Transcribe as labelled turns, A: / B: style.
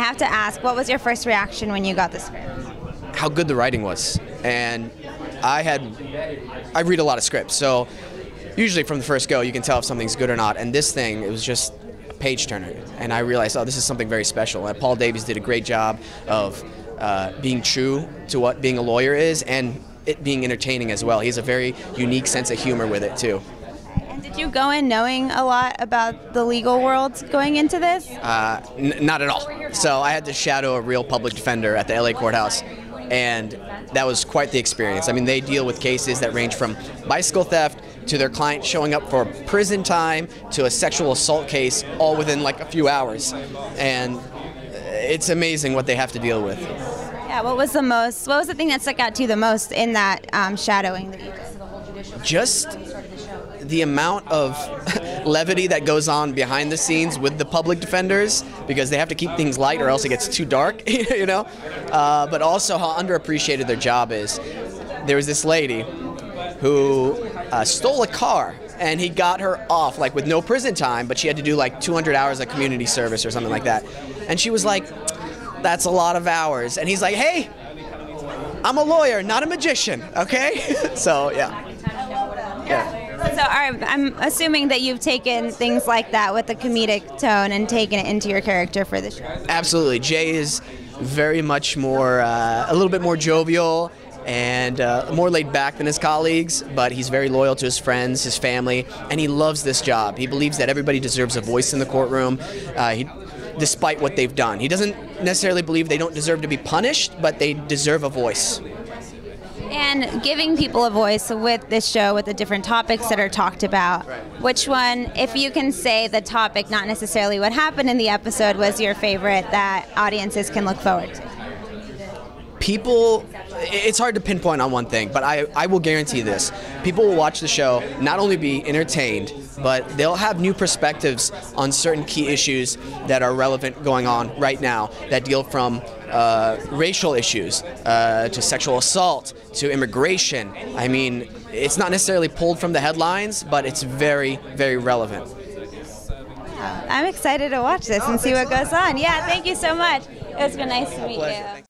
A: have to ask, what was your first reaction when you got the script?
B: How good the writing was. And I read a lot of scripts, so usually from the first go you can tell if something's good or not. And this thing, it was just a page turner. And I realized, oh, this is something very special. And Paul Davies did a great job of being true to what being a lawyer is, and it being entertaining as well. He has a very unique sense of humor with it too.
A: And did you go in knowing a lot about the legal world going into this?
B: Not at all. So I had to shadow a real public defender at the LA courthouse, and that was quite the experience. I mean, they deal with cases that range from bicycle theft to their client showing up for prison time to a sexual assault case, all within like a few hours. And it's amazing what they have to deal with.
A: Yeah, what was the thing that stuck out to you the most in that shadowing that you did?
B: Just the amount of levity that goes on behind the scenes with the public defenders, because they have to keep things light or else it gets too dark, you know? But also how underappreciated their job is. There was this lady who stole a car, and he got her off like with no prison time, but she had to do like 200 hours of community service or something like that. And she was like, that's a lot of hours. And he's like, hey, I'm a lawyer, not a magician, okay? So, yeah.
A: So I'm assuming that you've taken things like that with the comedic tone and taken it into your character for the show.
B: Absolutely. Jay is very much more, a little bit more jovial and more laid back than his colleagues, but he's very loyal to his friends, his family, and he loves this job. He believes that everybody deserves a voice in the courtroom, despite what they've done. He doesn't necessarily believe they don't deserve to be punished, but they deserve a voice.
A: And giving people a voice with this show, with the different topics that are talked about, which one, if you can say the topic, not necessarily what happened in the episode, was your favorite that audiences can look forward to?
B: People, it's hard to pinpoint on one thing, but I will guarantee this. People will watch the show, not only be entertained, but they'll have new perspectives on certain key issues that are relevant going on right now, that deal from racial issues to sexual assault to immigration. I mean, it's not necessarily pulled from the headlines, but it's very, very relevant.
A: I'm excited to watch this and see what goes on. Yeah, thank you so much. It's been nice to meet you.